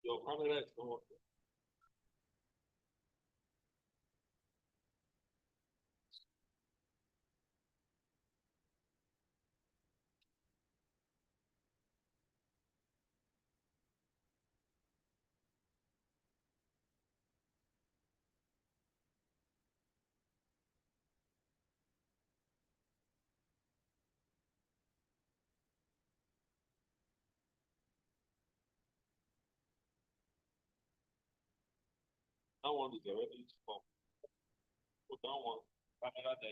Your camera is not working. That one is already come. Put that one. Camera there.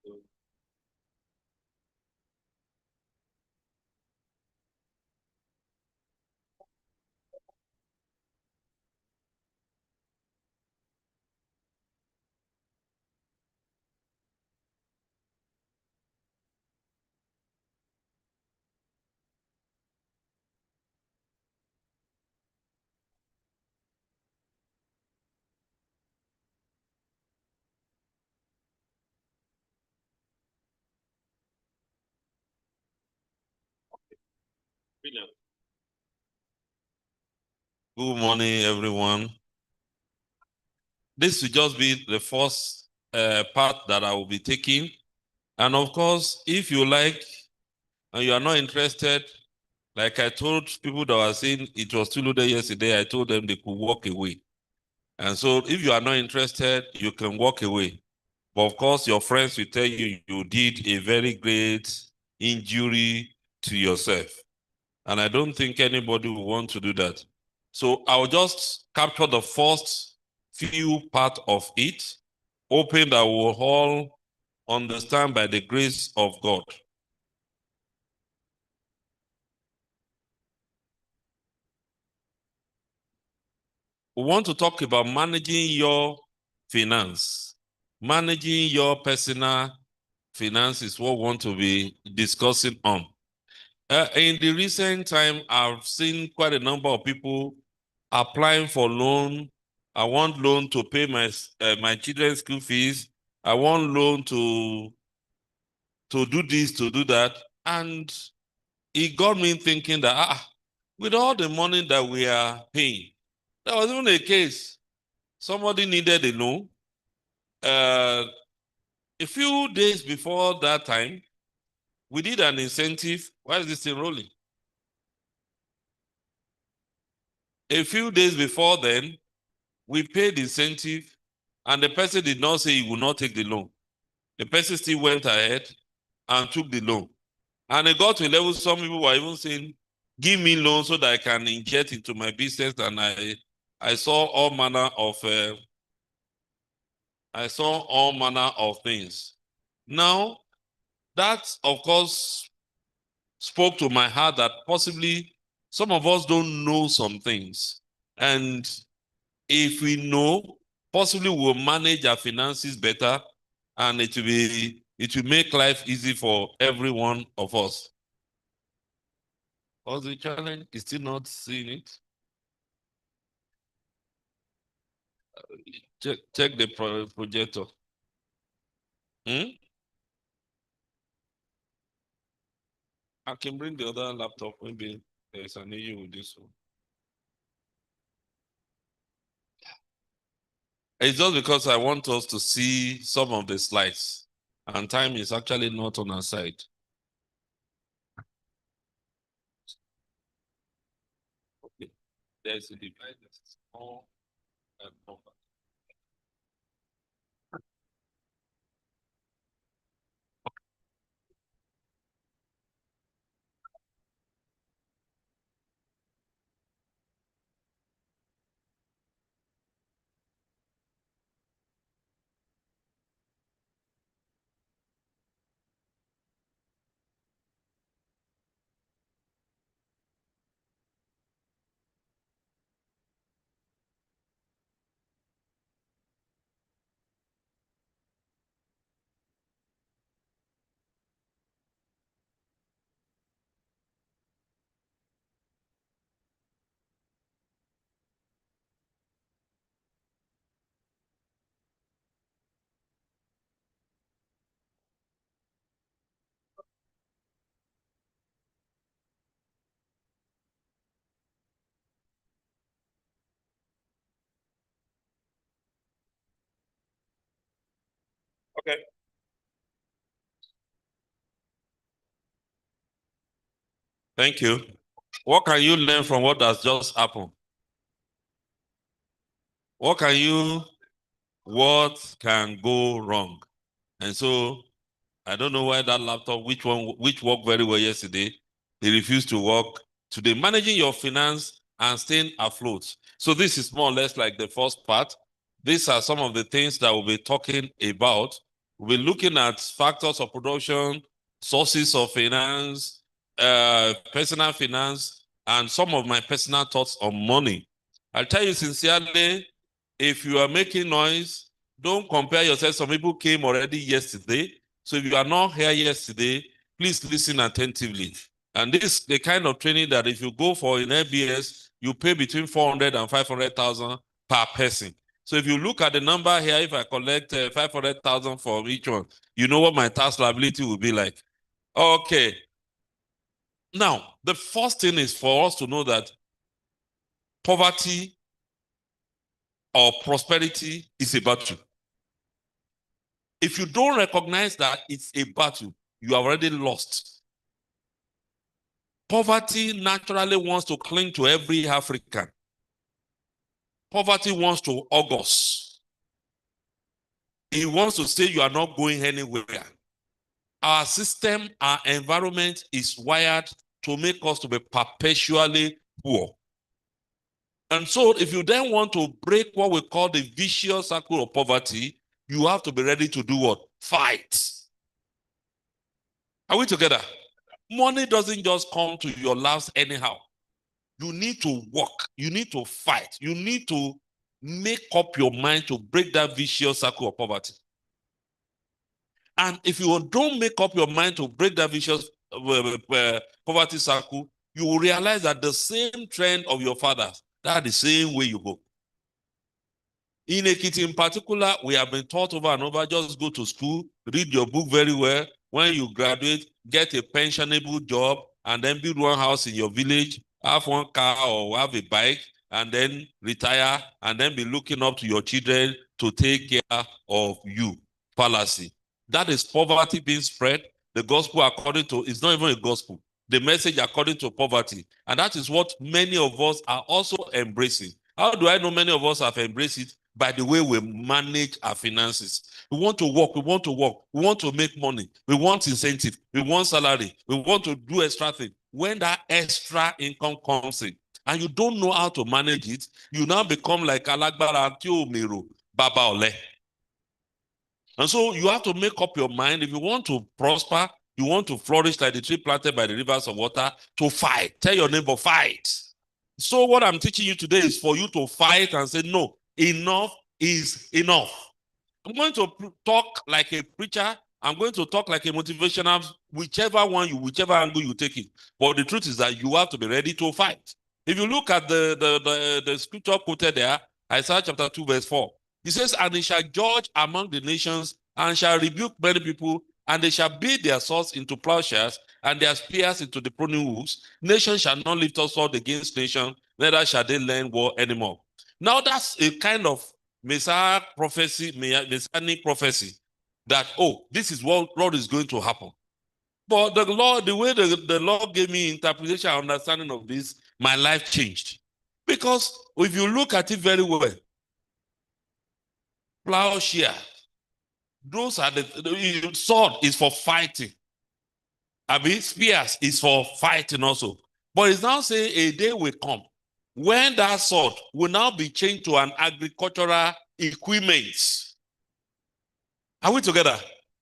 So, brilliant. Good morning, everyone. This will just be the first part that I will be taking. And of course, if you like and you are not interested, like I told people that were saying it was too loaded yesterday, I told them they could walk away. And so if you are not interested, you can walk away. But of course, your friends will tell you you did a very great injury to yourself. And I don't think anybody will want to do that. So I'll just capture the first few part of it, hoping that we'll all understand by the grace of God. We want to talk about managing your finance. Managing your personal finance is what we want to be discussing on. In the recent time, I've seen quite a number of people applying for loan. I want loan to pay my children's school fees. I want loan to do this, to do that. And it got me thinking that with all the money that we are paying, there was even a case. Somebody needed a loan. Uh, a few days before that time, we did an incentive. Why is this thing rolling? A few days before then, we paid incentive, and the person did not say he would not take the loan. The person still went ahead and took the loan. And it got to a level some people were even saying, give me loan so that I can inject into my business. And I saw all manner of things. Now, that of course spoke to my heart that possibly some of us don't know some things. And if we know, possibly we'll manage our finances better, and it will make life easy for every one of us. What's the challenge? Is still not seeing it. Check the projector. Hmm? I can bring the other laptop. Maybe there's an issue with this one. It's just because I want us to see some of the slides, and time is actually not on our side. Okay. There's a device that's small and compact. Okay. Thank you. What can you learn from what has just happened? What can go wrong? And so I don't know why that laptop, which worked very well yesterday, they refused to work today. Managing your finance and staying afloat. So this is more or less like the first part. These are some of the things that we'll be talking about. We'll be looking at factors of production, sources of finance, personal finance, and some of my personal thoughts on money. I'll tell you sincerely, if you are making noise, don't compare yourself. Some people came already yesterday. So if you are not here yesterday, please listen attentively. And this is the kind of training that if you go for in FBS, you pay between 400 and 500,000 per person. So if you look at the number here, if I collect 500,000 for each one, you know what my tax liability will be like. Okay. Now, the first thing is for us to know that poverty or prosperity is a battle. If you don't recognize that it's a battle, you are already lost. Poverty naturally wants to cling to every African. Poverty wants to hug us. It wants to say you are not going anywhere. Our system, our environment is wired to make us to be perpetually poor. And so if you then want to break what we call the vicious circle of poverty, you have to be ready to do what? Fight. Are we together? Money doesn't just come to your laps anyhow. You need to work. You need to fight. You need to make up your mind to break that vicious circle of poverty. And if you don't make up your mind to break that vicious poverty circle, you will realize that the same trend of your fathers, that's the same way you go. In Ekiti in particular, we have been taught over and over, just go to school, read your book very well. When you graduate, get a pensionable job, and then build one house in your village, have one car or have a bike, and then retire, and then be looking up to your children to take care of you. Fallacy. That is poverty being spread. The gospel according to, it's not even a gospel. The message according to poverty. And that is what many of us are also embracing. How do I know many of us have embraced it? By the way we manage our finances. We want to work, we want to make money, we want incentive, we want salary, we want to do extra thing. When that extra income comes in and you don't know how to manage it, you now become like Alagbara Miro Baba Ole. And so you have to make up your mind. If you want to prosper, you want to flourish like the tree planted by the rivers of water, to fight. Tell your neighbor, fight. So what I'm teaching you today is for you to fight and say, no, enough is enough. I'm going to talk like a preacher. I'm going to talk like a motivational, whichever angle you take it. But the truth is that you have to be ready to fight. If you look at the scripture quoted there, Isaiah chapter 2, verse 4, it says, and he shall judge among the nations and shall rebuke many people, and they shall beat their swords into plowshares and their spears into the pruning hooks. Nation shall not lift up sword against nation, neither shall they learn war anymore. Now that's a kind of Messiah prophecy, Messianic prophecy that, oh, this is what is going to happen. But the Lord, the way the Lord gave me interpretation and understanding of this, my life changed. Because if you look at it very well, plowshare, those are the sword is for fighting. I mean, spears is for fighting also. But it's now saying a day will come when that sword will now be changed to an agricultural equipment. Are we together?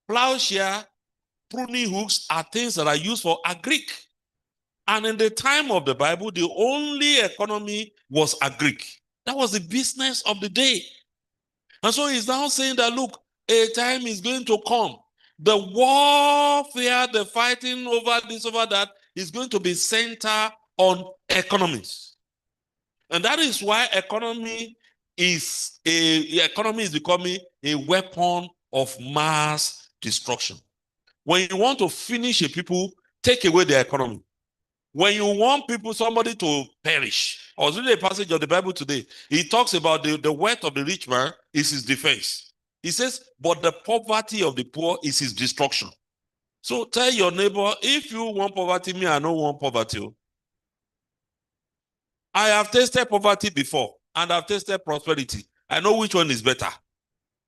Plowshare, pruning hooks are things that are used for agric. And in the time of the Bible, the only economy was agric. That was the business of the day. And so he's now saying that, look, a time is going to come. The warfare, the fighting over this, over that, is going to be centered on economies. And that is why economy is becoming a weapon of mass destruction. When you want to finish a people, take away their economy. When you want somebody to perish, I was reading a passage of the Bible today. He talks about the wealth of the rich man is his defense. He says, but the poverty of the poor is his destruction. So tell your neighbor, if you want poverty, me, I don't want poverty. I have tasted poverty before, and I've tasted prosperity. I know which one is better.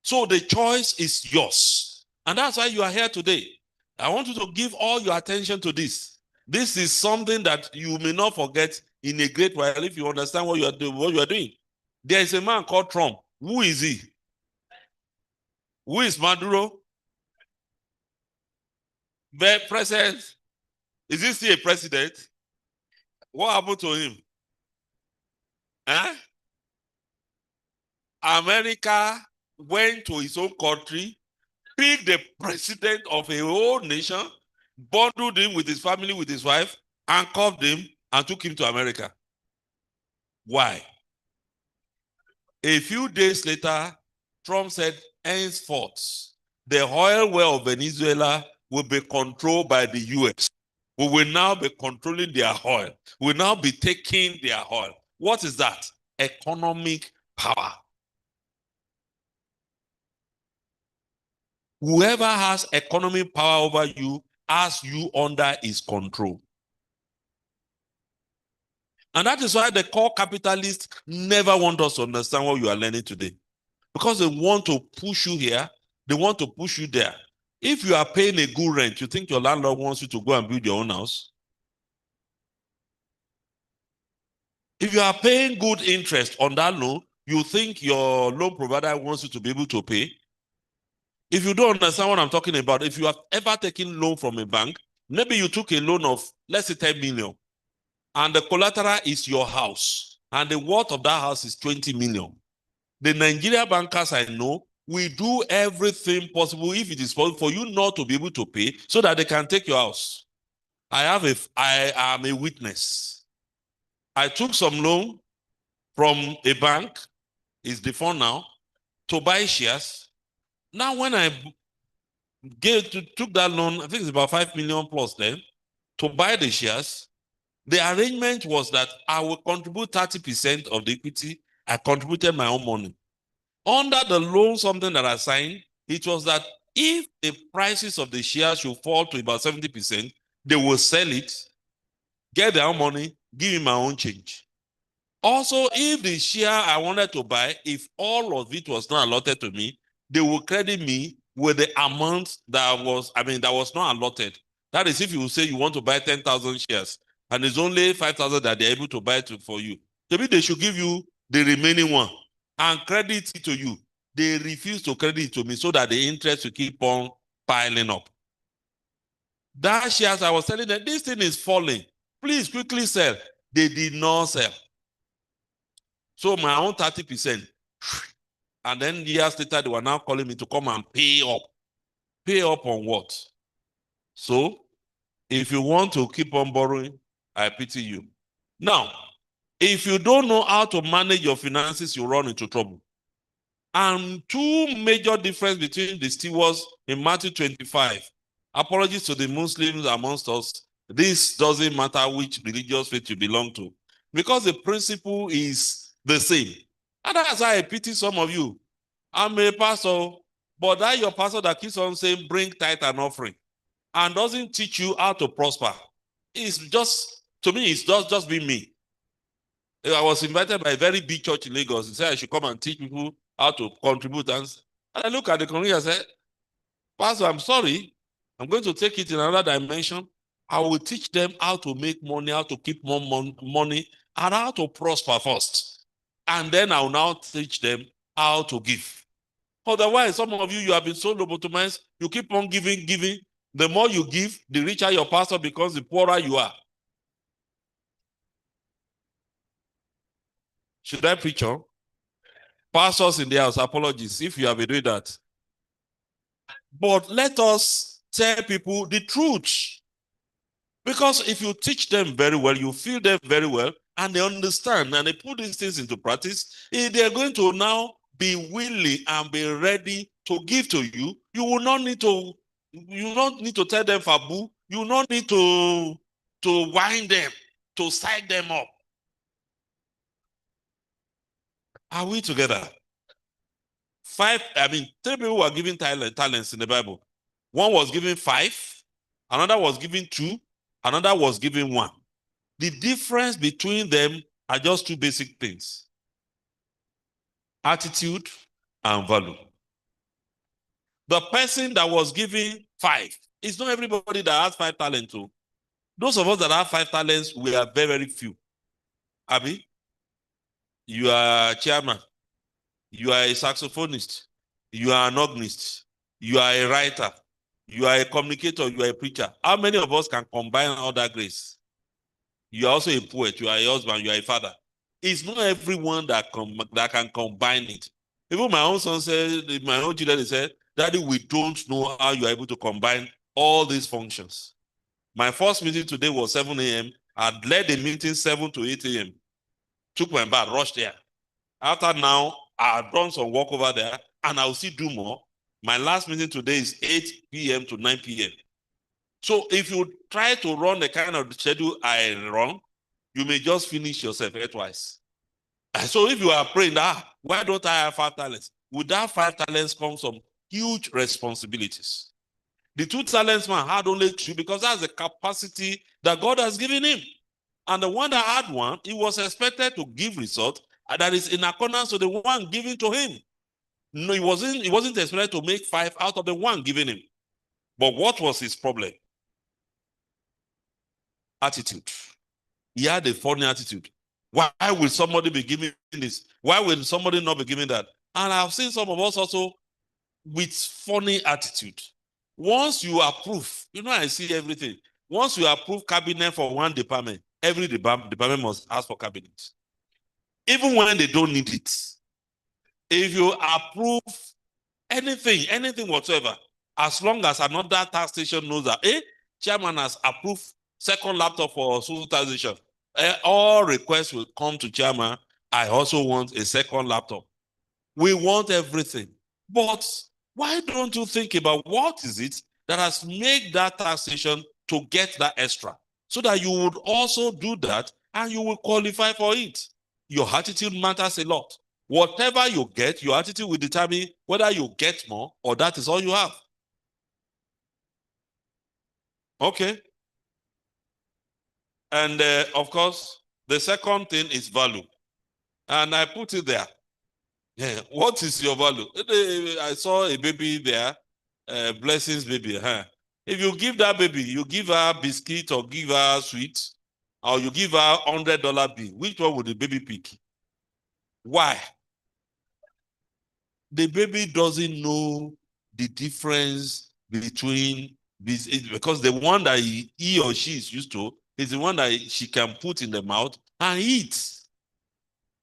So the choice is yours. And that's why you are here today. I want you to give all your attention to this. This is something that you may not forget in a great while if you understand what you are doing. There is a man called Trump. Who is he? Who is Maduro? The president. Is he still a president? What happened to him? Eh? America went to his own country, picked the president of a whole nation, bundled him with his family, with his wife, handcuffed him, and took him to America. Why? A few days later, Trump said, henceforth, the oil well of Venezuela will be controlled by the US. We will now be controlling their oil. We will now be taking their oil. What is that? Economic power. Whoever has economic power over you has you under his control. And that is why the core capitalists never want us to understand what you are learning today. Because they want to push you here, they want to push you there. If you are paying a good rent, you think your landlord wants you to go and build your own house? If you are paying good interest on that loan, you think your loan provider wants you to be able to pay? If you don't understand what I'm talking about, if you have ever taken loan from a bank, maybe you took a loan of, let's say, 10 million, and the collateral is your house, and the worth of that house is 20 million. The Nigeria bankers I know will do everything possible, if it is possible, for you not to be able to pay so that they can take your house. I am a witness. I took some loan from a bank, it's defunct now, to buy shares. Now, when I took that loan, I think it's about 5 million plus then, to buy the shares, the arrangement was that I will contribute 30% of the equity. I contributed my own money. Under the loan, something that I signed, it was that if the prices of the shares should fall to about 70%, they will sell it, get their own money, give me my own change. Also, if the share I wanted to buy, if all of it was not allotted to me, they will credit me with the amount that was not allotted. That is, if you say you want to buy 10,000 shares and it's only 5,000 that they're able to buy for you, maybe they should give you the remaining one and credit it to you. They refuse to credit it to me so that the interest will keep on piling up. That shares, I was telling them, this thing is falling. Please quickly sell. They did not sell. So my own 30%. And then years later, they were now calling me to come and pay up. Pay up on what? So if you want to keep on borrowing, I pity you. Now, if you don't know how to manage your finances, you run into trouble. And two major differences between the stewards in Matthew 25. Apologies to the Muslims amongst us. This doesn't matter which religious faith you belong to, because the principle is the same. And that's why I pity some of you. I'm a pastor, but that your pastor that keeps on saying bring tithe and offering and doesn't teach you how to prosper. It's just, to me, it's just being me. I was invited by a very big church in Lagos. He said I should come and teach people how to contribute. And I look at the congregation and said, Pastor, I'm sorry. I'm going to take it in another dimension. I will teach them how to make money, how to keep more money, and how to prosper first. And then I'll now teach them how to give. Otherwise, some of you have been so lobotomized, you keep on giving. The more you give, the richer your pastor becomes, the poorer you are. Should I preach on? Pastors in the house, apologies if you have been doing that. But let us tell people the truth. Because if you teach them very well, you feel them very well, and they understand and they put these things into practice, they're going to now be willing and be ready to give to you. You will not need to, tell them fabu. You will not need to wind them, to side them up. Are we together? three people were given talents in the Bible. One was given 5, another was given 2, another was given 1. The difference between them are just 2 basic things: attitude and value. The person that was given 5, it's not everybody that has 5 talents. So those of us that have 5 talents, we are very, very few. Abi, you are a chairman, you are a saxophonist, you are an organist, you are a writer, you are a communicator, you are a preacher. How many of us can combine all that grace? You are also a poet, you are a husband, you are a father. It's not everyone that can combine it. Even my own son said, my own children said, Daddy, we don't know how you are able to combine all these functions. My first meeting today was 7 a.m. I'd led the meeting 7 to 8 a.m. Took my bath, rushed there. After now, I've done some work over there, and I'll still do more. My last meeting today is 8 p.m. to 9 p.m. So if you try to run the kind of schedule I run, you may just finish yourself twice. So if you are praying, why don't I have 5 talents? With that 5 talents comes some huge responsibilities. The 2 talents man had only 2 because that's the capacity that God has given him. And the one that had 1, he was expected to give result that is in accordance to the 1 given to him. No, he wasn't expected to make 5 out of the 1 given him. But what was his problem? Attitude. He had a funny attitude. Why will somebody be giving this? Why will somebody not be giving that? And I've seen some of us also with funny attitude. Once you approve, I see everything. Once you approve cabinet for one department, every department must ask for cabinet. Even when they don't need it. If you approve anything whatsoever, as long as another tax station knows that, chairman has approved second laptop for solicitation, all requests will come to chairman. I also want a second laptop. We want everything. But why don't you think about what is it that has made that taxation to get that extra? So that you would also do that and you will qualify for it. Your attitude matters a lot. Whatever you get, your attitude will determine whether you get more or that is all you have. Okay. And of course, the second thing is value. And I put it there. Yeah. What is your value? I saw a baby there, Blessings baby. If you give that baby, you give her biscuit or give her sweet, or you give her $100 bill, which one would the baby pick? Why? The baby doesn't know the difference between this, because the one that he or she is used to is the one that she can put in the mouth and eat.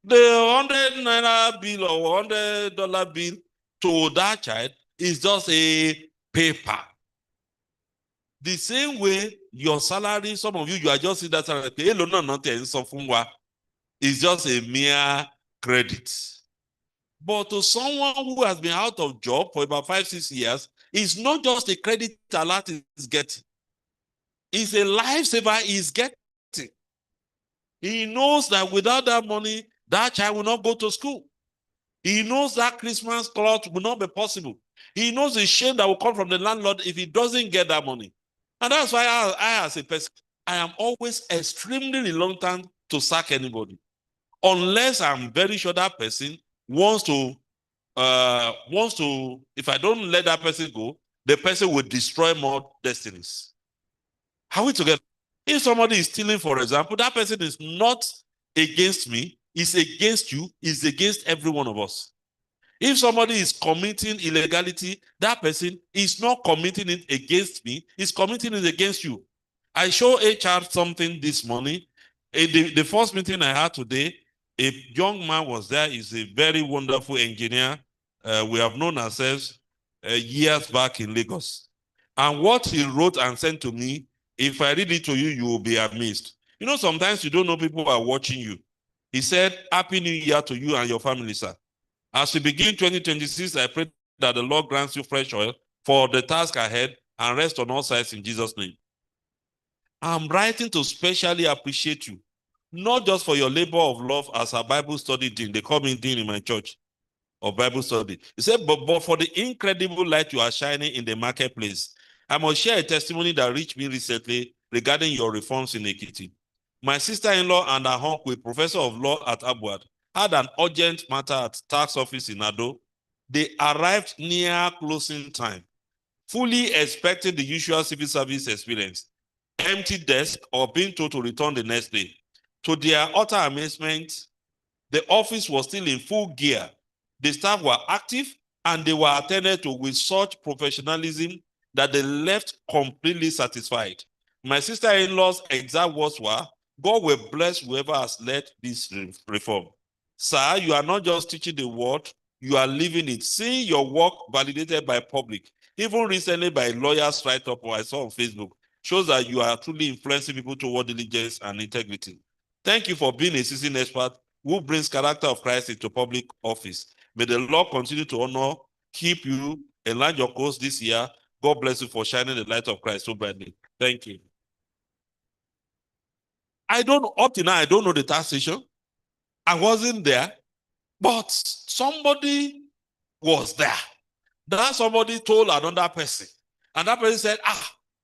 The $100 bill or $100 bill to that child is just a paper. The same way your salary, some of you are just seeing that salary, it's just a mere credit. But to someone who has been out of job for about 5-6 years, it's not just a credit alert is getting. It's a lifesaver he's getting. He knows that without that money, that child will not go to school. He knows that Christmas cloth will not be possible. He knows the shame that will come from the landlord if he doesn't get that money. And that's why I as a person, I am always extremely reluctant to sack anybody. Unless I'm very sure that person wants to, if I don't let that person go, the person will destroy more destinies. Are we together? If somebody is stealing, for example, that person is not against me, is against you, is against every one of us. If somebody is committing illegality, that person is not committing it against me, is committing it against you. I show HR something this morning. The first meeting I had today, a young man was there. He's a very wonderful engineer. We have known ourselves years back in Lagos. And what he wrote and sent to me, if I read it to you, you will be amazed. Sometimes you don't know people are watching you. He said, Happy New Year to you and your family, sir. As we begin 2026, I pray that the Lord grants you fresh oil for the task ahead and rest on all sides in Jesus' name. I'm writing to specially appreciate you, not just for your labor of love as a Bible study dean. They call me dean in my church. of Bible study. He said, but for the incredible light you are shining in the marketplace, I must share a testimony that reached me recently regarding your reforms in Ekiti. My sister-in-law and her uncle, a professor of law at Abuad, had an urgent matter at tax office in Ado. They arrived near closing time, fully expecting the usual civil service experience, empty desk or being told to return the next day. To their utter amazement, the office was still in full gear. The staff were active and they were attended to with such professionalism that they left completely satisfied. My sister-in-law's exact words were, God will bless whoever has led this reform. Sir, you are not just teaching the word, you are living it. Seeing your work validated by public, even recently by lawyers write-up I saw on Facebook, shows that you are truly influencing people toward diligence and integrity. Thank you for being a seasoned expert who brings character of Christ into public office. May the Lord continue to honor, keep you, enlarge your course this year. God bless you for shining the light of Christ so brightly. Thank you. Up to now, I don't know the taxation. I wasn't there, but somebody was there. That somebody told another person. And that person said,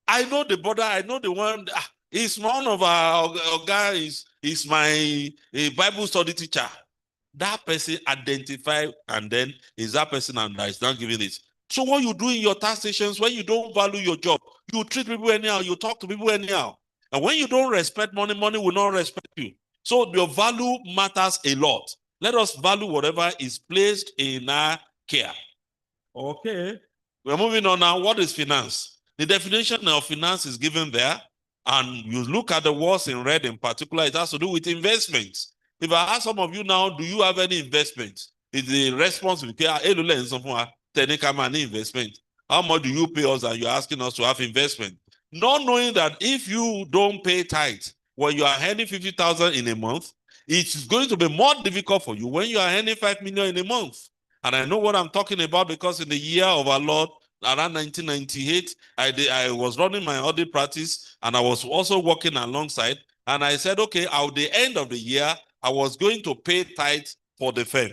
I know the brother, I know the one, he's one of our guys, he's my Bible study teacher. That person identified, and then is that person and that is not giving it. So what you do in your tax stations, when you don't value your job, you treat people anyhow, you talk to people anyhow. And when you don't respect money, money will not respect you. So your value matters a lot. Let us value whatever is placed in our care. Okay. We're moving on now. What is finance? The definition of finance is given there. And you look at the words in red in particular, it has to do with investments. If I ask some of you now, do you have any investment? Is the response investment? How much do you pay us and you're asking us to have investment? Not knowing that if you don't pay tithe when you are earning 50,000 in a month, it's going to be more difficult for you when you are earning 5 million in a month. And I know what I'm talking about because in the year of our Lord, around 1998, I was running my audit practice and I was also working alongside. And I said, okay, at the end of the year, I was going to pay tithe for the firm.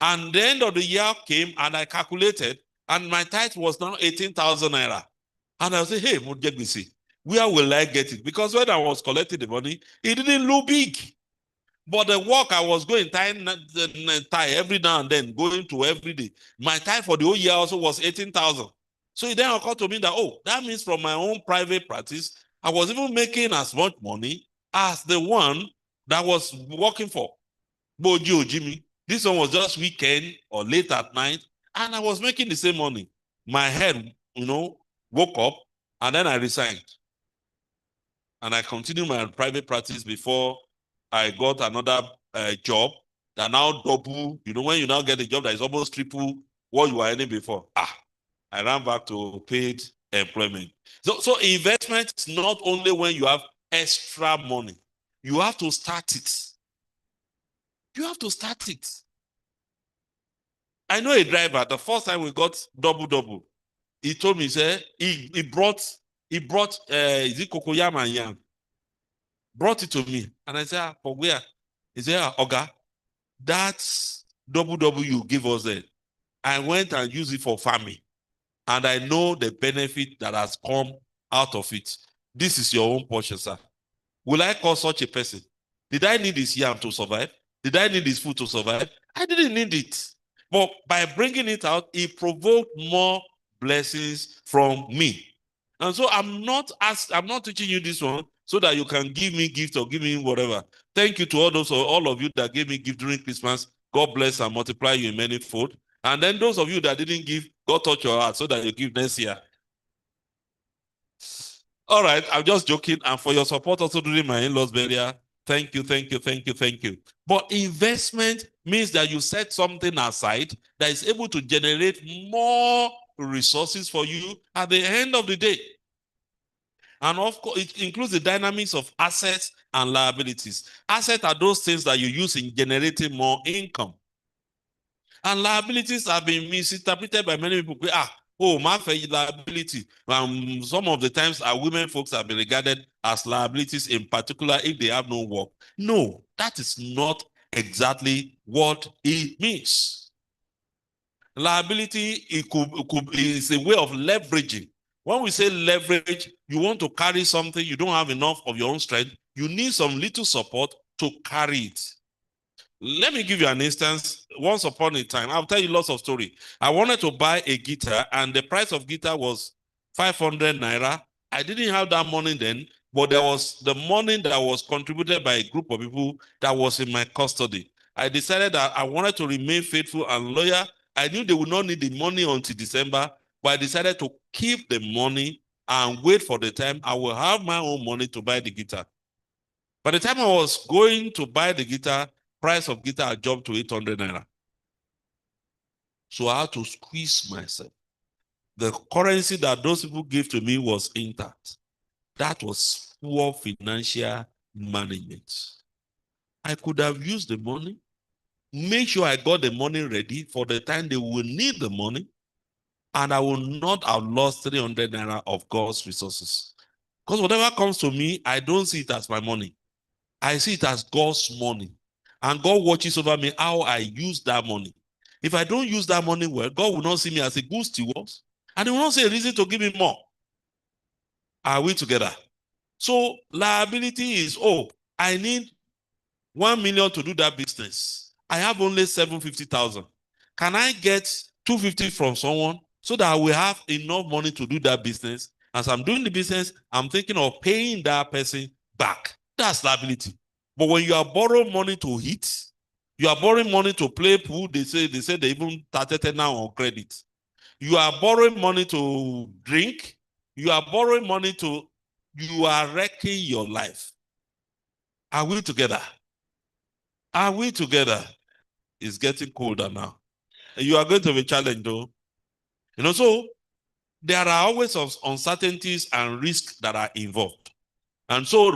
And the end of the year came and I calculated, and my tithe was now 18,000 naira. And I said, hey, where will I get it? Because when I was collecting the money, it didn't look big. But the work I was going tie every now and then, going to every day. My tithe for the whole year also was 18,000. So it then occurred to me that, that means from my own private practice, I was even making as much money as the one that was working for Bojo Jimmy. This one was just weekend or late at night, and I was making the same money. My head, woke up, and then I resigned. And I continued my private practice before I got another job that now double. When you now get a job that is almost triple what you were earning before. I ran back to paid employment. So investment is not only when you have extra money. You have to start it. You have to start it. I know a driver, the first time we got double, he told me, he brought is it cocoyam and yam? Brought it to me. And I said, for where? He said, Oga, that's double you give us there. I went and used it for farming. And I know the benefit that has come out of it. This is your own portion, sir. Will I call such a person? Did I need this yam to survive? Did I need this food to survive? I didn't need it. But by bringing it out, it provoked more blessings from me. And so I'm not teaching you this one so that you can give me gift or give me whatever. Thank you to all of you that gave me gift during Christmas. God bless and multiply you in many fold. And then those of you that didn't give, God touch your heart so that you give next year. All right, I'm just joking. And for your support also during my in-laws burial, thank you. But investment means that you set something aside that is able to generate more resources for you at the end of the day. And of course, it includes the dynamics of assets and liabilities. Assets are those things that you use in generating more income. And liabilities have been misinterpreted by many people. Liability. Some of the times our women folks have been regarded as liabilities, in particular if they have no work. No, that is not exactly what it means. Liability, it could is a way of leveraging. When we say leverage, you want to carry something, you don't have enough of your own strength, you need some little support to carry it. Let me give you an instance. Once upon a time, I'll tell you lots of story. I wanted to buy a guitar, and the price of guitar was 500 naira. I didn't have that money then, but there was the money that was contributed by a group of people that was in my custody. I decided that I wanted to remain faithful and loyal. I knew they would not need the money until December, but I decided to keep the money and wait for the time I will have my own money to buy the guitar. By the time I was going to buy the guitar, price of guitar had jumped to 800 naira. So I had to squeeze myself. The currency that those people gave to me was intact. That was poor financial management. I could have used the money, make sure I got the money ready for the time they will need the money, and I will not have lost 300 naira of God's resources. Because whatever comes to me, I don't see it as my money. I see it as God's money. And God watches over me how I use that money. If I don't use that money well, God will not see me as a good steward, and He will not see a reason to give me more. Are we together? So liability is, oh, I need 1 million to do that business. I have only 750,000. Can I get 250 from someone so that I will have enough money to do that business? As I'm doing the business, I'm thinking of paying that person back. That's liability. But when you are borrowing money to eat, you are borrowing money to play pool, they say they even started now on credit. You are borrowing money to drink. You are borrowing money to, you are wrecking your life. Are we together? Are we together? It's getting colder now. You are going to be challenged though. So there are always uncertainties and risks that are involved. And so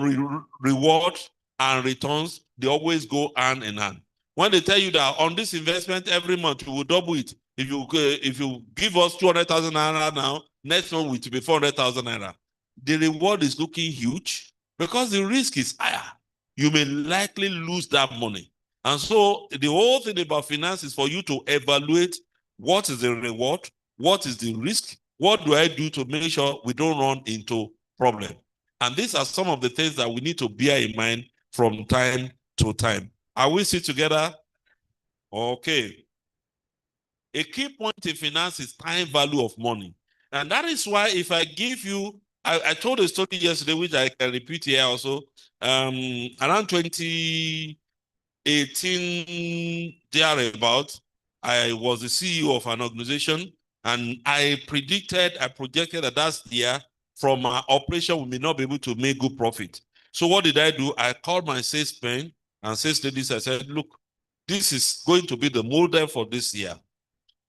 reward and returns, they always go hand in hand. When they tell you that on this investment every month, we will double it. If you give us 200,000 naira now, next month will be 400,000 naira. The reward is looking huge because the risk is higher. You may likely lose that money. And so the whole thing about finance is for you to evaluate what is the reward, what is the risk, what do I do to make sure we don't run into problem. And these are some of the things that we need to bear in mind from time to time. Are we still together? Okay. A key point in finance is time value of money. And that is why if I give you, I told a story yesterday, which I can repeat here also. Around 2018, thereabout, I was the CEO of an organization, and I projected that year from our operation, we may not be able to make good profit. So what did I do? I called my salesmen and sales ladies. I said, look, this is going to be the model for this year.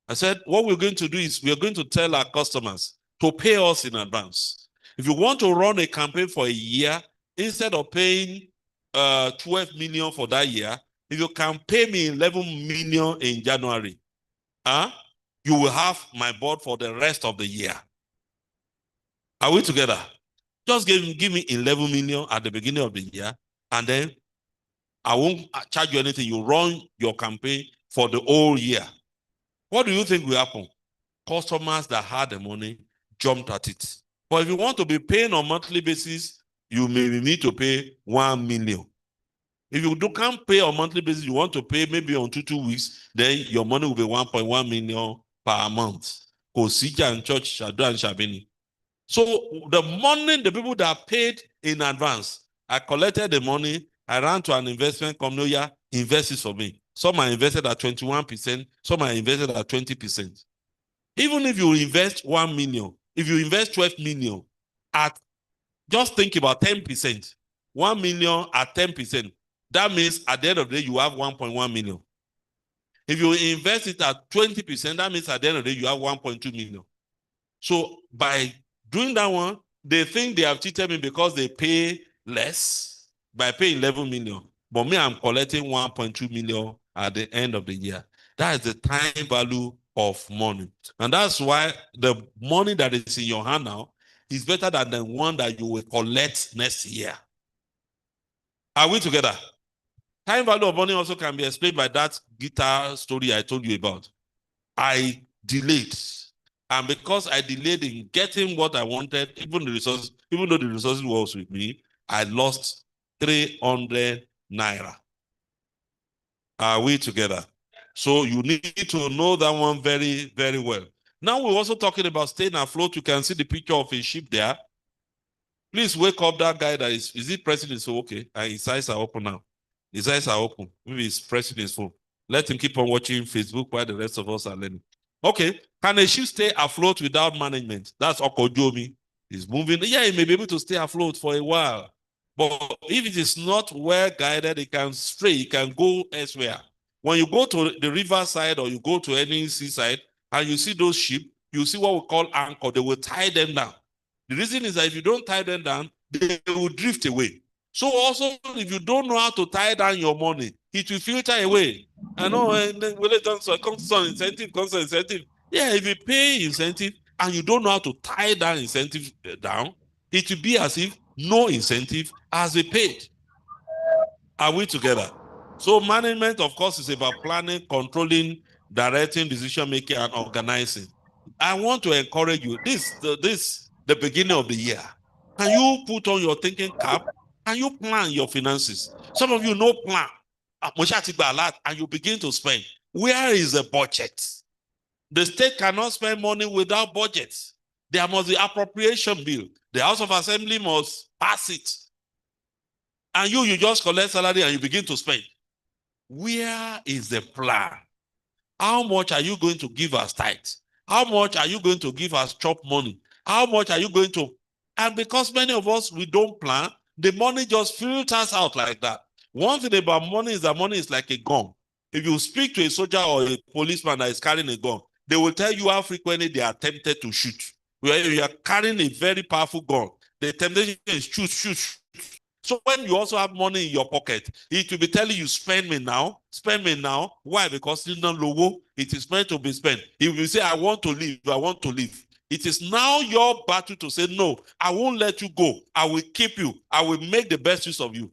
I said, what we're going to do is we're going to tell our customers to pay us in advance. If you want to run a campaign for a year, instead of paying 12 million for that year, if you can pay me 11 million in January, you will have my board for the rest of the year. Are we together? Just give me 11 million at the beginning of the year, and then I won't charge you anything. You run your campaign for the whole year. What do you think will happen? Customers that had the money jumped at it. But if you want to be paying on a monthly basis, you may need to pay 1 million. If you can't pay on a monthly basis, you want to pay maybe on 2 weeks, then your money will be 1.1 million per month. Kosija and Church, Shadu and Shabini. So the money, the people that paid in advance, I collected the money, I ran to an investment company, invest it for me. Some are invested at 21%, some are invested at 20%. Even if you invest 1 million, if you invest 12 million, just think about 10%. 1 million at 10%. That means at the end of the day, you have 1.1 million. If you invest it at 20%, that means at the end of the day, you have 1.2 million. So by doing that one, they think they have cheated me because they pay less by paying 11 million. But me, I'm collecting 1.2 million at the end of the year. That is the time value of money. And that's why the money that is in your hand now is better than the one that you will collect next year. Are we together? Time value of money also can be explained by that guitar story I told you about. I delayed. And because I delayed in getting what I wanted, even though the resources was with me, I lost 300 naira. Are we together? So you need to know that one very, very well. Now we're also talking about staying afloat. You can see the picture of a ship there. Please wake up that guy that is he pressing his phone? Okay, and his eyes are open now. His eyes are open. Maybe he's pressing his phone. Let him keep on watching Facebook while the rest of us are learning. Okay, can a ship stay afloat without management? That's Okojomi. He's moving. Yeah, he may be able to stay afloat for a while. But if it is not well guided, it can stray, it can go elsewhere. When you go to the riverside or you go to any seaside and you see those ships, you see what we call anchor. They will tie them down. The reason is that if you don't tie them down, they will drift away. So also, if you don't know how to tie down your money, it will filter away. I know, and then when it comes to incentive. Yeah, if you pay incentive and you don't know how to tie that incentive down, it will be as if no incentive has been paid. Are we together? So management, of course, is about planning, controlling, directing, decision making, and organizing. I want to encourage you. The beginning of the year. Can you put on your thinking cap? Can you plan your finances? Some of you no plan. And you begin to spend. Where is the budget? The state cannot spend money without budget. There must be appropriation bill. The House of Assembly must pass it. And you just collect salary and you begin to spend. Where is the plan? How much are you going to give as tithes? How much are you going to give as chop money? How much are you going to? And because many of us, we don't plan, the money just filters out like that. One thing about money is that money is like a gun. If you speak to a soldier or a policeman that is carrying a gun, they will tell you how frequently they are tempted to shoot. Where you are carrying a very powerful gun, the temptation is shoot. So when you also have money in your pocket, it will be telling you, spend me now, spend me now. Why? Because it's not logo, it is meant to be spent. If you say, I want to leave, I want to leave. It is now your battle to say, no, I won't let you go. I will keep you. I will make the best use of you.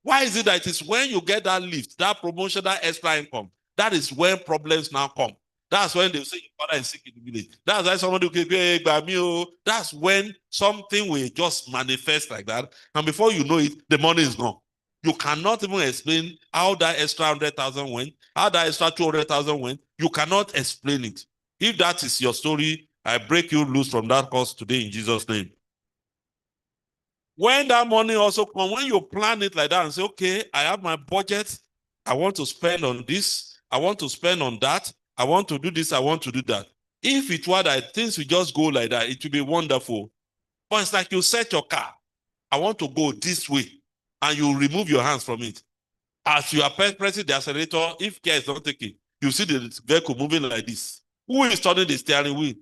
Why is it that it is when you get that lift, that promotion, that extra income, that is when problems now come? That's when they say your father is sick in the village. That's why somebody will say, that's when something will just manifest like that. And before you know it, the money is gone. You cannot even explain how that extra 100,000 went, how that extra 200,000 went. You cannot explain it. If that is your story, I break you loose from that curse today in Jesus' name. When that money also comes, when you plan it like that and say, okay, I have my budget, I want to spend on this, I want to spend on that, I want to do this, I want to do that. If it were that things will just go like that, it will be wonderful. But it's like you set your car, I want to go this way, and you remove your hands from it. As you are pressing the accelerator, if care is not taken, you see the vehicle moving like this. Who is turning the steering wheel?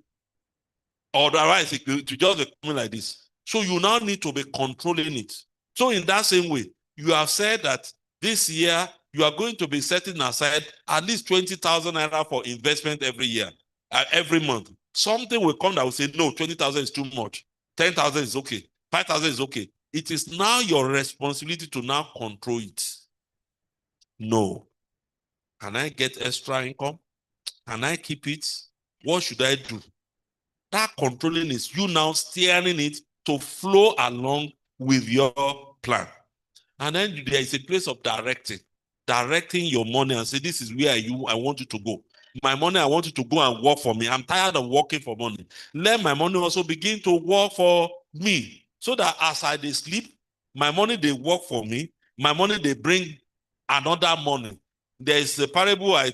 Otherwise, it will just be coming like this. So you now need to be controlling it. So in that same way, you have said that this year you are going to be setting aside at least 20,000 naira for investment every year, every month. Something will come that will say, no, 20,000 is too much. 10,000 is okay. 5,000 is okay. It is now your responsibility to now control it. No. Can I get extra income? Can I keep it? What should I do? That controlling is you now steering it to flow along with your plan. And then there is a place of directing your money and say, this is where I want you to go. My money, I want you to go and work for me. I'm tired of working for money. Let my money also begin to work for me. So that as I sleep, my money, they work for me. My money, they bring another money. There is a parable I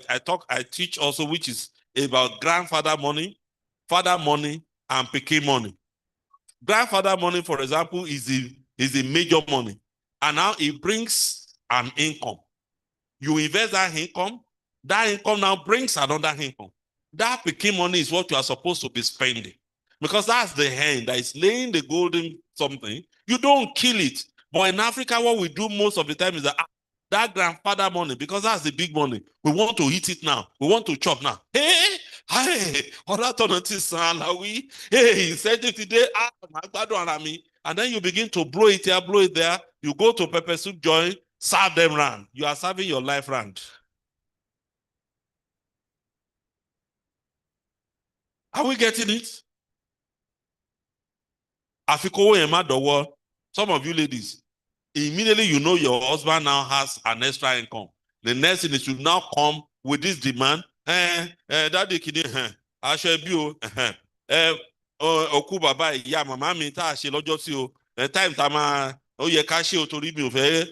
teach also, which is about grandfather money, father money, and pikin money. Grandfather money, for example, is the major money. And now it brings an income. You invest that income now brings another income. That pikin money is what you are supposed to be spending. Because that's the hand that is laying the golden something. You don't kill it. But in Africa, what we do most of the time is that grandfather money, because that's the big money. We want to eat it now. We want to chop now. Hey, incentive today, and then you begin to blow it here, blow it there. You go to pepper soup joint, serve them round. You are serving your life round. Are we getting it? Some of you ladies, immediately you know your husband now has an extra income. The next thing is you now come with this demand. Daddy kìíní, aṣọ ẹbí o, òkú bàbá ìyá màmá mi tá a ṣe lọ́jọ́ sí o, time tá a máa ó yẹ ká ṣe o torí mi ò fẹ́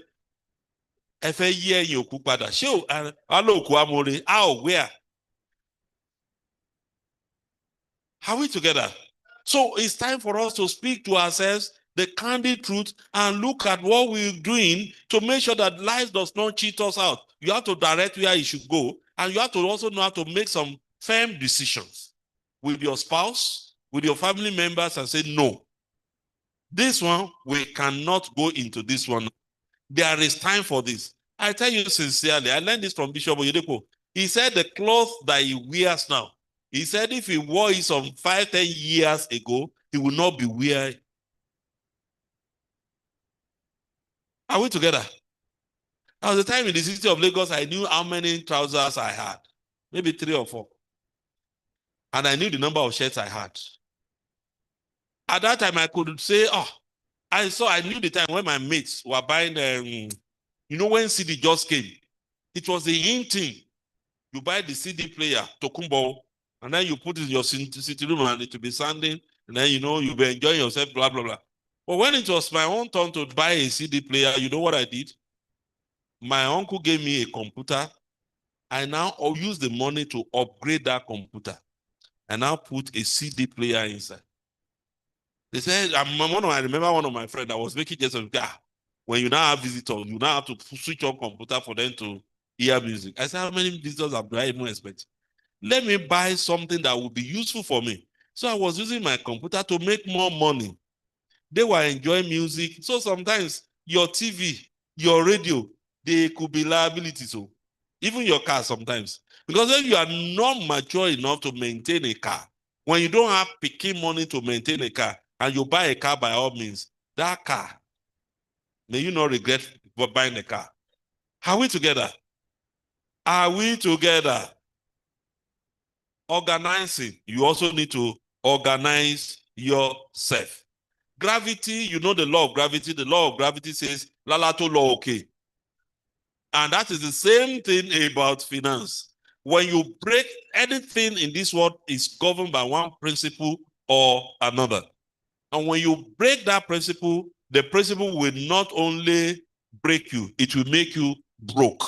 ẹ fẹ́ yí ẹ̀yìn òkú padà. Ṣé o alóòkú amore? How? Where? Are we together? So it's time for us to speak to ourselves the candid truth and look at what we're doing to make sure that life does not cheat us out. You have to direct where you should go, and you have to also know how to make some firm decisions with your spouse, with your family members, and say, no, this one, we cannot go into this one. There is time for this. I tell you sincerely, I learned this from Bishop Oyedepo. He said the cloth that he wears now, he said if he wore it some 5-10 years ago, he will not be wearing. Are we together? At the time in the city of Lagos, I knew how many trousers I had. Maybe 3 or 4. And I knew the number of shirts I had. At that time, I could say, I knew the time when my mates were buying, when CD just came. It was the in thing. You buy the CD player, Tokumbo, and then you put it in your sitting room and it will be sounding, and then, you'll be enjoying yourself, blah, blah, blah. But when it was my own turn to buy a CD player, you know what I did? My uncle gave me a computer. I now use the money to upgrade that computer. And now put a CD player inside. They said, I remember one of my friends that was making just a when you now have visitors, you now have to switch on computer for them to hear music. I said, how many visitors do I even expect? Let me buy something that will be useful for me. So I was using my computer to make more money. They were enjoying music. So sometimes your TV, your radio, they could be liabilities. So even your car sometimes. Because if you are not mature enough to maintain a car, when you don't have picking money to maintain a car, and you buy a car by all means, that car, may you not regret buying a car. Are we together? Are we together? Organizing. You also need to organize yourself. Gravity, you know the law of gravity. The law of gravity says, Lalato law, okay. And that is the same thing about finance. When you break anything in this world, is governed by one principle or another. And when you break that principle, the principle will not only break you, it will make you broke.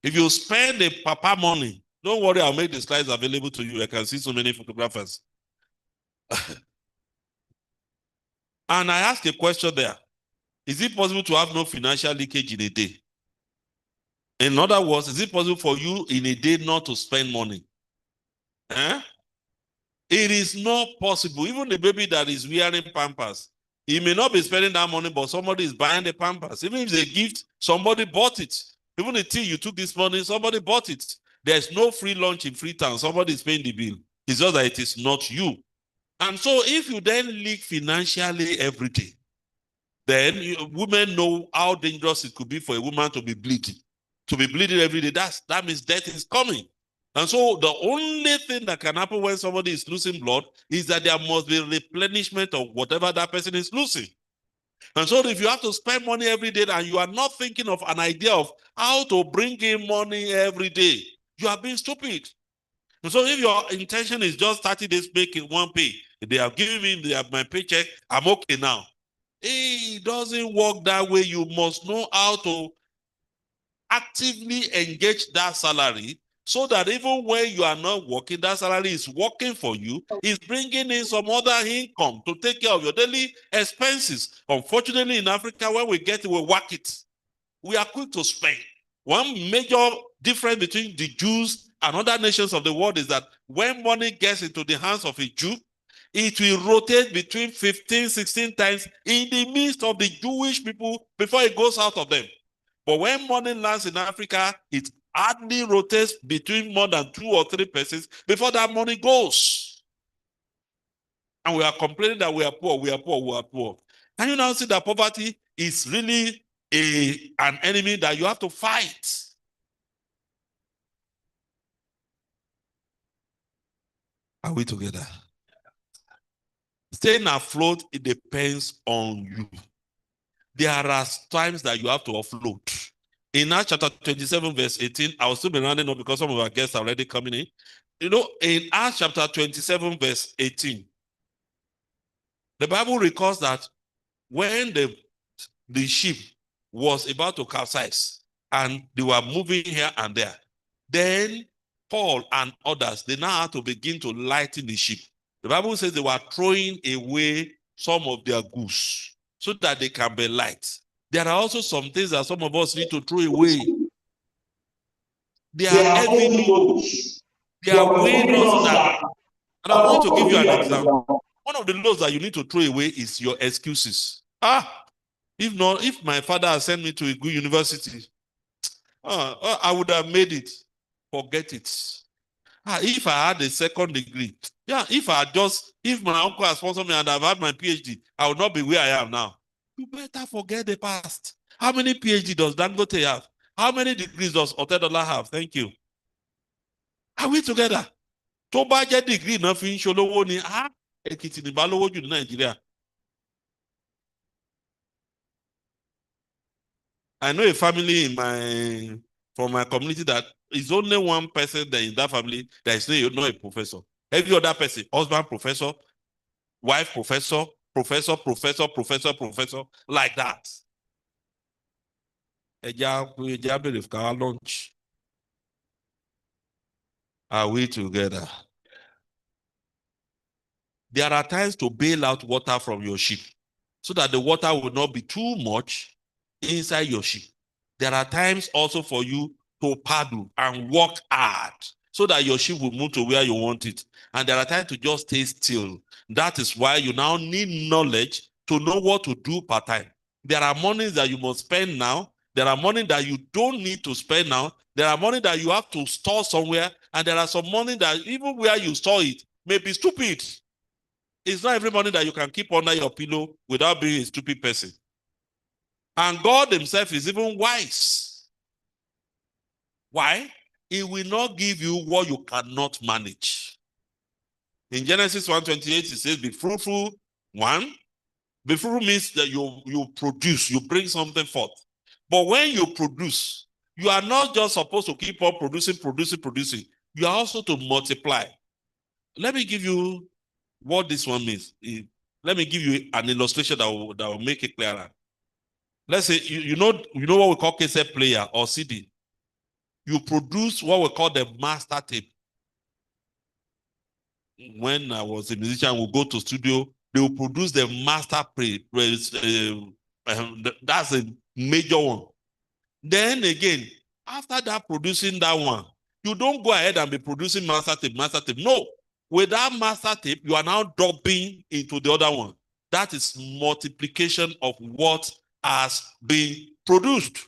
If you spend the papa money, don't worry, I'll make the slides available to you. I can see so many photographers. And I ask a question there. Is it possible to have no financial leakage in a day? In other words, is it possible for you in a day not to spend money? It is not possible. Even the baby that is wearing Pampers, he may not be spending that money, but somebody is buying the Pampers. Even if it's a gift, somebody bought it. Even the tea you took this morning, somebody bought it. There's no free lunch in Freetown. Somebody is paying the bill. It's just that it is not you. And so if you then leak financially every day, then women know how dangerous it could be for a woman to be bleeding. To be bleeding every day, that means death is coming. And so the only thing that can happen when somebody is losing blood is that there must be replenishment of whatever that person is losing. And so if you have to spend money every day and you are not thinking of an idea of how to bring in money every day, you are being stupid. And so if your intention is just 30 days making one pay, they have given me my paycheck, I'm okay now. It doesn't work that way. You must know how to actively engage that salary so that even when you are not working, that salary is working for you, is bringing in some other income to take care of your daily expenses. Unfortunately, in Africa, when we get it, we whack it. We are quick to spend. One major difference between the Jews and other nations of the world is that when money gets into the hands of a Jew, it will rotate between 15, 16 times in the midst of the Jewish people before it goes out of them. But when money lands in Africa, it hardly rotates between more than 2 or 3 persons before that money goes. And we are complaining that we are poor, we are poor, we are poor. Can you now see that poverty is really an enemy that you have to fight? Are we together? Staying afloat, it depends on you. There are times that you have to offload. In Acts chapter 27, verse 18, I will still be rounding up because some of our guests are already coming in. You know, in Acts chapter 27, verse 18, the Bible records that when the ship was about to capsize and they were moving here and there, then Paul and others, they now had to begin to lighten the ship. The Bible says they were throwing away some of their goods so that they can be light. There are also some things that some of us need to throw away. They are heavy loads. They are weighing us down. And I want to give you an example. One of the loads that you need to throw away is your excuses. If my father had sent me to a good university, I would have made it. Forget it. If I had a second degree, if my uncle had sponsored me and I've had my PhD, I would not be where I am now. You better forget the past. How many PhD does Dangote have? How many degrees does Otedola have? Thank you. Are we together? Tó bá jẹ́ degree náà fi ń ṣolówó ni, Èkìtì ní bá lówó jù ní Nàìjíríà. I know a family from my community that is only one person that in that family that is not a professor. Every other person, husband professor, wife professor, professor, like that. Lunch. Are we together? There are times to bail out water from your ship so that the water will not be too much inside your ship. There are times also for you to paddle and work hard so that your ship will move to where you want it. And there are times to just stay still. That is why you now need knowledge to know what to do part-time. There are mornings that you must spend now. There are mornings that you don't need to spend now. There are mornings that you have to store somewhere. And there are some mornings that even where you store it may be stupid. It's not every morning that you can keep under your pillow without being a stupid person. And God himself is even wise. Why? He will not give you what you cannot manage. In Genesis 1:28, it says, be fruitful. Be fruitful means that you produce, you bring something forth. But when you produce, you are not just supposed to keep on producing. You are also to multiply. Let me give you what this one means. Let me give you an illustration that will make it clearer. Let's say you know what we call cassette player or CD. You produce what we call the master tape. When I was a musician, we'll go to studio, they will produce the master tape. That's a major one. Then again, after that producing that one, you don't go ahead and be producing master tape. No. With that master tape, you are now dumping into the other one. That is multiplication of what has been produced.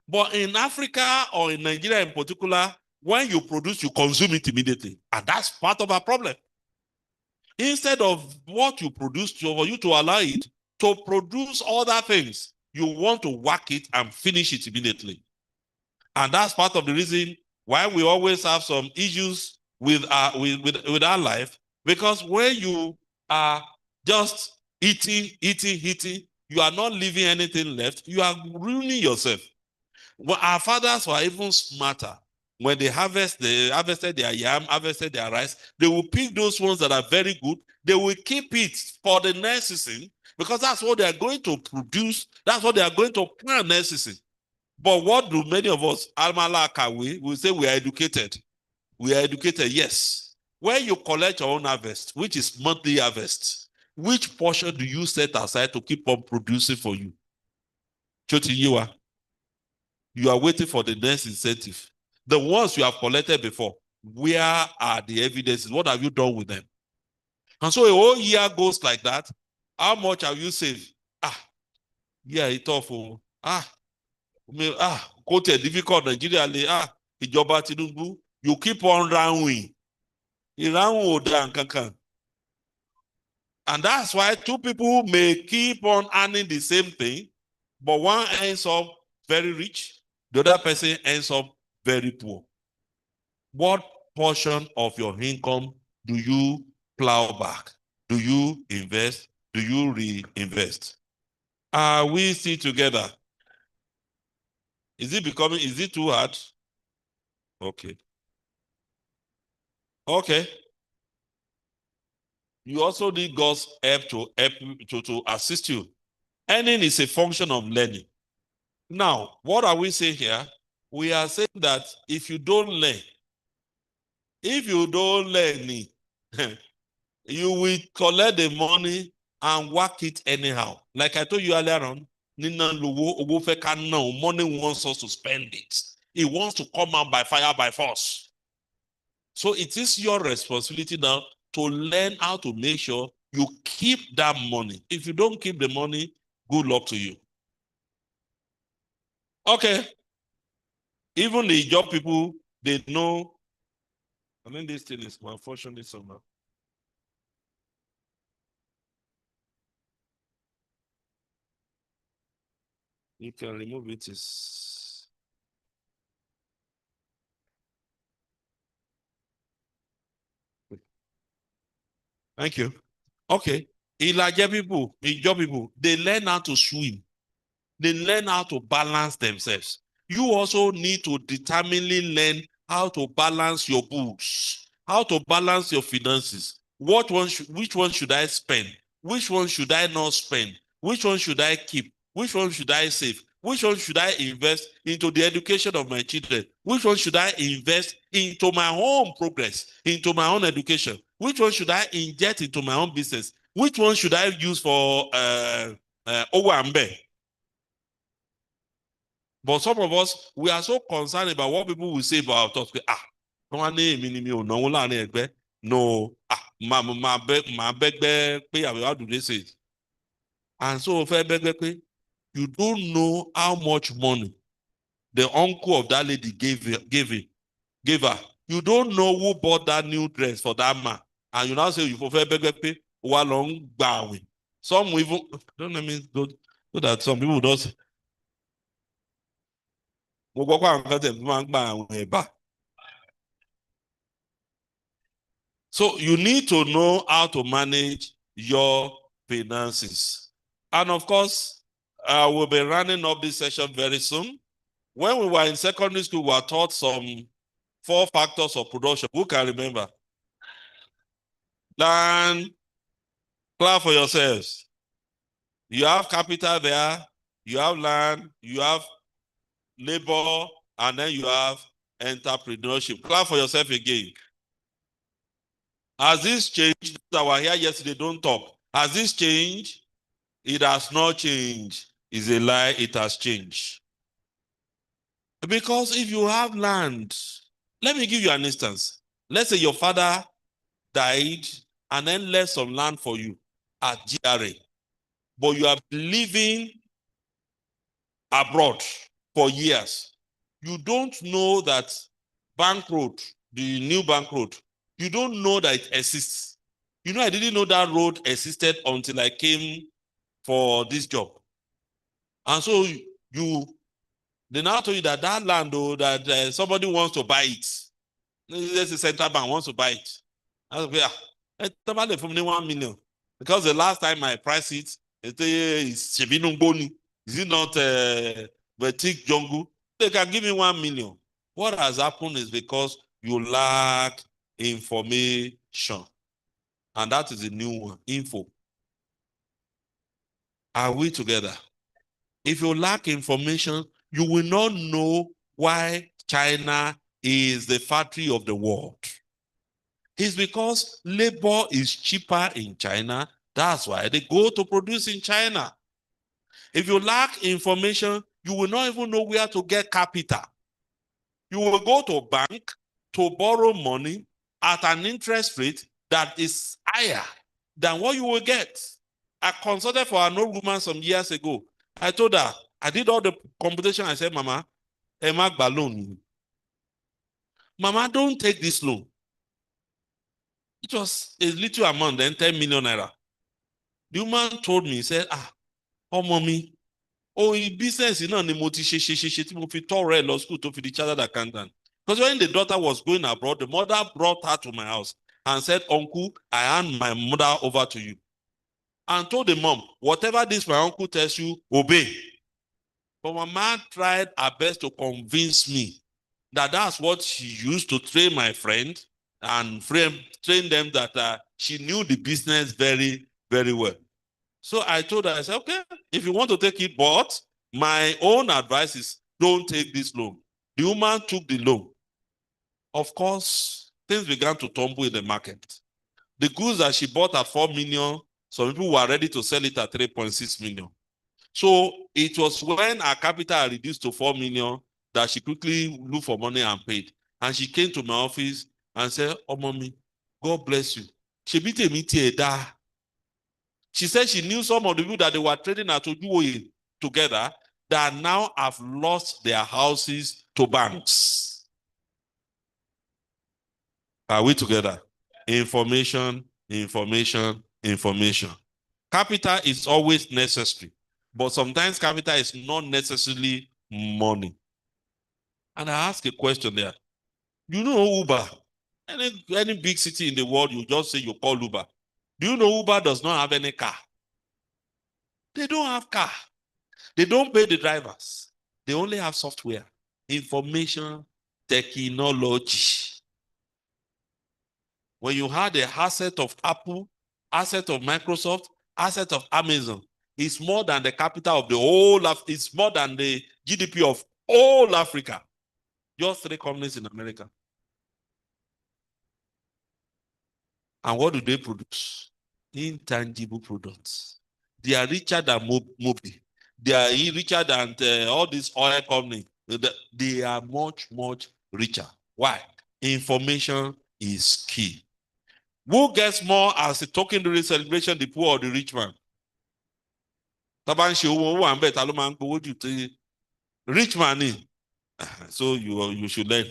But in Africa or in Nigeria in particular, when you produce, you consume it immediately. And that's part of our problem. Instead of what you produce, for you to allow it to produce other things, you want to whack it and finish it immediately. And that's part of the reason why we always have some issues with our life, because when you are just eating, you are not leaving anything left, you are ruining yourself. Well, our fathers were even smarter. When they harvested their yam, harvested their rice, they will pick those ones that are very good. They will keep it for the next season because that's what they are going to produce. That's what they are going to plant next season. But what do many of us, we say we are educated. We are educated, yes. When you collect your own harvest, which is monthly harvest, which portion do you set aside to keep on producing for you? You are waiting for the next incentive. The ones you have collected before, where are the evidences? What have you done with them? And so a whole year goes like that. How much have you saved? Yeah, it's awful. Quote difficult Nigeria. Ìjọba Tinubu. You keep on rowing. And that's why two people may keep on earning the same thing, but one ends up very rich, the other person ends up very poor. What portion of your income do you plow back? Do you invest? Do you reinvest? Are we still together? Is it too hard? Okay. Okay. You also need God's help to assist you. Earning is a function of learning. Now, what are we saying here? We are saying that if you don't learn it, you will collect the money and work it anyhow. Like I told you earlier on, money wants us to spend it. It wants to come out by fire, by force. So it is your responsibility now to learn how to make sure you keep that money. If you don't keep the money, good luck to you. Okay. Even the job people, they know. I mean, this thing is unfortunately somehow. You can remove it. Thank you. Okay. Elijah people, job people, they learn how to swim. They learn how to balance themselves. You also need to determinedly learn how to balance your books, how to balance your finances. Which one should I spend? Which one should I not spend? Which one should I keep? Which one should I save? Which one should I invest into the education of my children? Which one should I invest into my own progress, into my own education? Which one should I inject into my own business? Which one should I use for Owambe? But some of us, we are so concerned about what people will say about us. No, how do they say it? And so, you don't know how much money the uncle of that lady gave her. You don't know who bought that new dress for that man. And you now say you prefer pay long bowing. Some even don't let me do that. Some people don't. So you need to know how to manage your finances. And of course, we'll be running up this session very soon. When we were in secondary school, we were taught some 4 factors of production. Who can remember? Then clap for yourselves. You have capital there, you have land, you have labor, and then you have entrepreneurship. Clap for yourself again. Has this changed? That were here yesterday, don't talk. Has this changed? It has not changed. It's a lie, it has changed. Because if you have land, let me give you an instance. Let's say your father died and then left some land for you at GRA, but you have been living abroad for years. You don't know that Bank Road, the new Bank Road, you don't know that it exists. You know, I didn't know that road existed until I came for this job. And so they now told you that land, though, that somebody wants to buy it. There's a central bank wants to buy it. I was like, yeah, from 1 million. Because the last time I priced it, is Chebinumboni. Is it not Vertic Jungle? They can give me 1 million. What has happened is because you lack information. And that is a new one, info. Are we together? If you lack information, you will not know why China is the factory of the world. It's because labor is cheaper in China. That's why they go to produce in China. If you lack information, you will not even know where to get capital. You will go to a bank to borrow money at an interest rate that is higher than what you will get. I consulted for an old woman some years ago. I told her, I did all the computation. I said, Mama, Emma balloon. Mama, don't take this loan. It was a little amount, then 10 million naira. The woman told me, he said, oh, mommy, business náà ni mo ti ṣe tí mo fi tọrọ ẹ lọ school tó fi di chartered accountant. Because when the daughter was going abroad, the mother brought her to my house and said, Uncle, I hand my mother over to you. And told the mom, whatever this my uncle tells you, obey. But my mom tried her best to convince me that that's what she used to train my friend and train them that she knew the business very, very well. So I told her, I said, okay, if you want to take it, but my own advice is don't take this loan. The woman took the loan. Of course, things began to tumble in the market. The goods that she bought at 4 million, some people were ready to sell it at 3.6 million. So it was when her capital reduced to 4 million that she quickly looked for money and paid. And she came to my office and said, oh, mommy, God bless you. She said she knew some of the people that they were trading at Ojuwoye together that now have lost their houses to banks. Are we together? Information, information, information. Capital is always necessary, but sometimes capital is not necessarily money. And I ask a question there. You know Uber? Any big city in the world, you just say you call Uber. Do you know Uber does not have any car? They don't have car. They don't pay the drivers. They only have software, information, technology. When you had the asset of Apple, asset of Microsoft, asset of Amazon, it's more than the capital of the whole of, it's more than the GDP of all Africa. Just 3 companies in America. And what do they produce? Intangible products. They are richer than Moby. They are richer than all these oil companies. They are much, much richer. Why? Information is key. Who gets more as a token during celebration, the poor or the rich man? Rich man. So you should learn.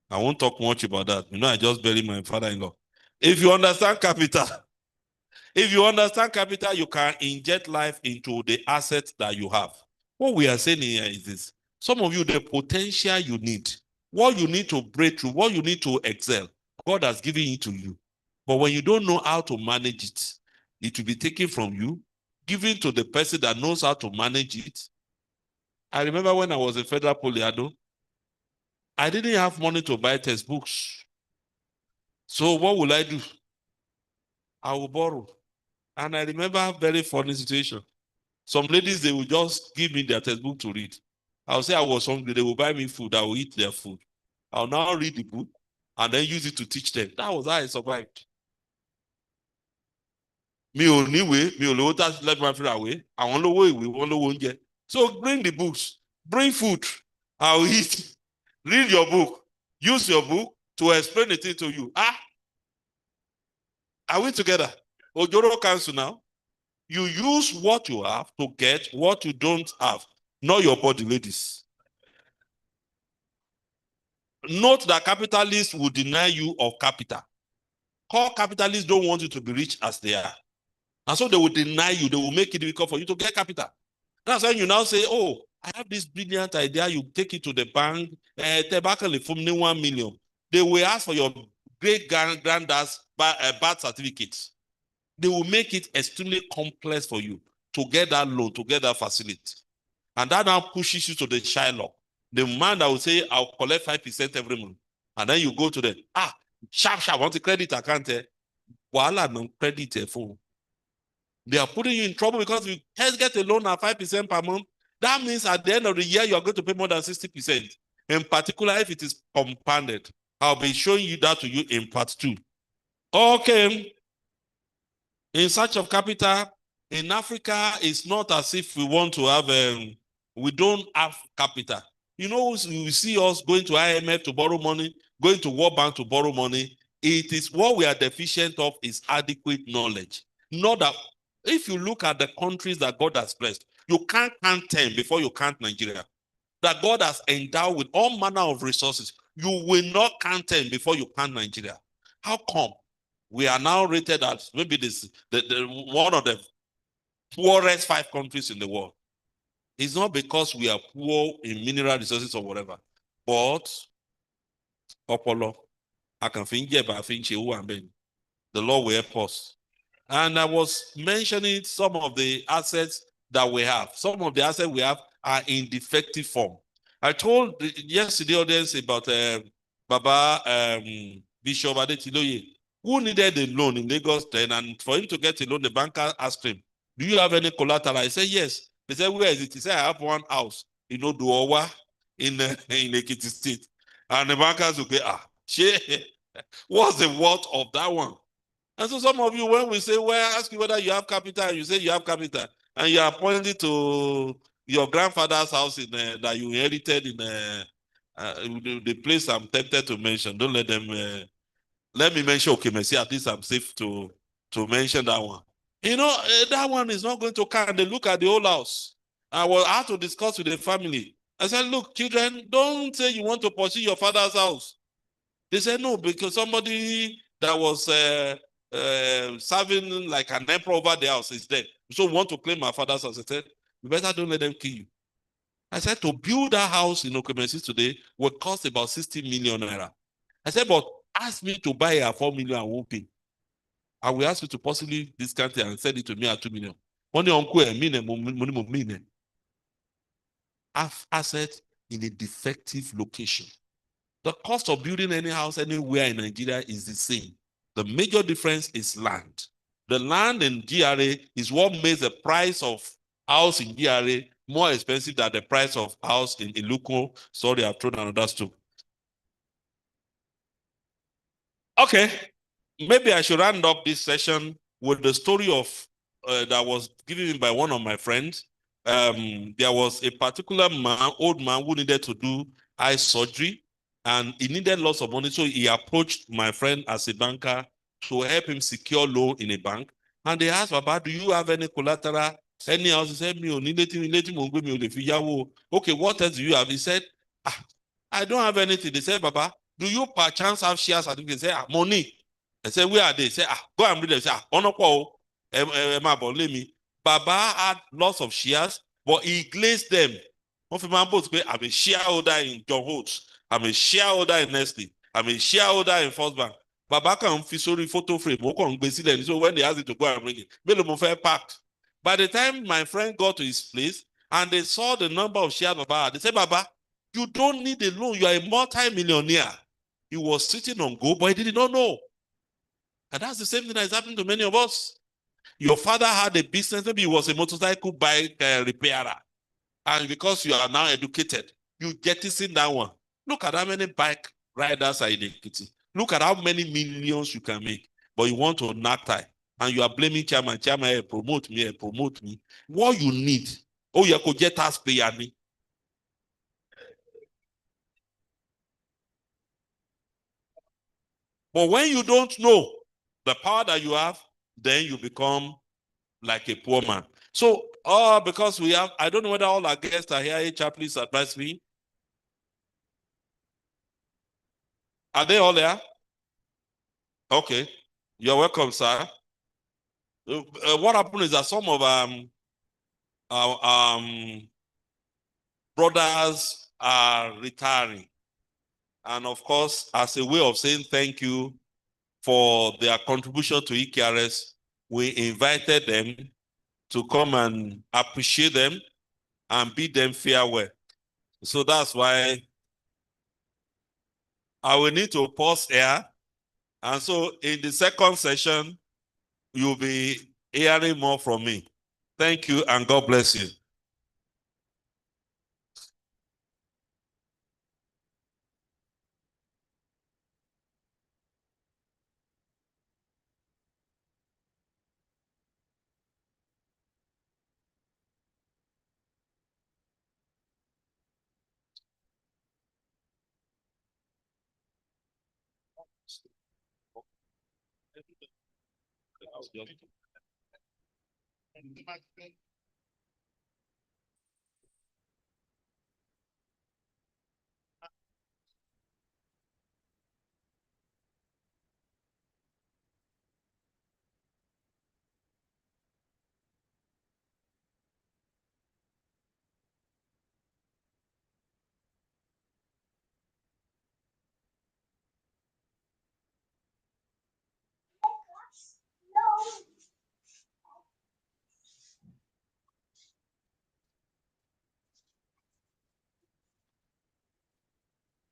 I won't talk much about that. You know, I just buried my father-in-law. If you understand capital, you can inject life into the assets that you have. What we are saying here is this. Some of you, the potential you need, what you need to break through, what you need to excel, God has given it to you. But when you don't know how to manage it, it will be taken from you, given to the person that knows how to manage it. I remember when I was in Federal Poliado, I didn't have money to buy textbooks. So what will I do? I will borrow. And I remember a very funny situation. Some ladies, they will just give me their textbook to read. I'll say I was hungry. They will buy me food. I will eat their food. I'll now read the book and then use it to teach them. That was how I survived. Me only way, me only that let my friend away. I want to way, we want to won't. So bring the books, bring food. I'll eat. Read your book. Use your book to explain it to you. Are we together? Ojoro Council now. You use what you have to get what you don't have. Not your body, ladies. Note that capitalists will deny you of capital. Core capitalists don't want you to be rich as they are. And so they will deny you. They will make it difficult for you to get capital. That's when you now say, oh, I have this brilliant idea. You take it to the bank. From 1 million. They will ask for your great granddad's birth certificate. They will make it extremely complex for you to get that loan, to get that facility. And that now pushes you to the Shylock. The man that will say, I'll collect 5% every month. And then you go to the, sharp, want the credit account. Wala no credit phone. They are putting you in trouble because you just get a loan at 5% per month. That means at the end of the year, you're going to pay more than 60%. In particular, if it is compounded. I'll be showing you that to you in part 2. Okay. In search of capital, in Africa, it's not as if we want to have, we don't have capital. You know, we see us going to IMF to borrow money, going to World Bank to borrow money. It is what we are deficient of is adequate knowledge. Not that if you look at the countries that God has blessed, you can't count 10 before you count Nigeria. That God has endowed with all manner of resources. You will not count 10 before you count Nigeria. How come? We are now rated as maybe one of the poorest 5 countries in the world. It's not because we are poor in mineral resources or whatever, but Opolo. I can think, yeah, but I think the Lord will help us. And I was mentioning some of the assets that we have. Some of the assets we have are in defective form. I told yesterday audience about Baba Bishop Adetiloye, who needed a loan in Lagos then, and for him to get a loan, the banker asked him, "Do you have any collateral?" I said, "Yes." They said, "Where is it?" He said, "I have one house in Oduowa in Ekiti State." And the bankers will say, what's the worth of that one? And so some of you, when we say, well, ask you whether you have capital, and you say you have capital, and you are pointing to your grandfather's house in that you inherited in the place I'm tempted to mention. Don't let them. Let me mention Okay, Messi. At least I'm safe to mention that one. That one is not going to count. They look at the whole house. I will have to discuss with the family. I said, look, children, don't say you want to pursue your father's house. They said no, because somebody that was serving like an emperor over the house is dead. So we want to claim my father's house. I said, you better don't let them kill you. I said, to build that house in Okemensis today will cost about 60 million naira. I said, but ask me to buy a 4 million, I won't pay. I will ask you to possibly discount it and sell it to me at 2 million. Only uncle money asset in a defective location. The cost of building any house anywhere in Nigeria is the same. The major difference is land. The land in GRA is what makes the price of house in GRA more expensive than the price of house in Iluko. Sorry, I've thrown another stone. Okay, maybe I should round up this session with the story of that was given me by one of my friends. There was a particular man, old man, who needed to do eye surgery, and he needed lots of money. So he approached my friend as a banker to help him secure loan in a bank. And they asked, Baba, do you have any collateral? Any house? He said, okay, what else do you have? He said, I don't have anything. They said, Baba, do you perchance have shares certificate? Say, money. I said, where are they? Say, go and read them. Say, me. Baba had lots of shares, but he glazed them. I'm a shareholder in John Holtz. I'm a shareholder in Nestle. I'm a shareholder in First Bank. Baba can fi sórí photo frame. So when they asked him to go and bring it, mélòó mo fẹ́ packed. By the time my friend got to his place and they saw the number of shares Baba had, they said, Baba, you don't need a loan. You are a multi-millionaire. He was sitting on gold, but he did not know. And that's the same thing that is happening to many of us. Your father had a business, maybe he was a motorcycle bike repairer. And because you are now educated, you jettison that one. Look at how many bike riders are in Ekiti. Look at how many millions you can make. But you want to knock tie. And you are blaming chairman. Chairman, hey, promote me, hey, promote me. What you need, oh, you could get taxpayer. But when you don't know the power that you have, then you become like a poor man. So, because we have, I don't know whether all our guests are here. HR, please advise me. Are they all there? Okay. You're welcome, sir. What happened is that some of our brothers are retiring. And of course, as a way of saying thank you for their contribution to EKRS, we invited them to come and appreciate them and bid them farewell. So that's why I will need to pause here. And so in the second session, you'll be hearing more from me. Thank you and God bless you.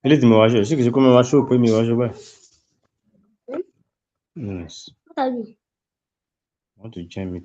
Eléyìí tí mo wá ṣe ṣé kìí ṣe kó mo wá ṣó pé mi wá ṣó báyìí. Yes. What are you? I want to join me.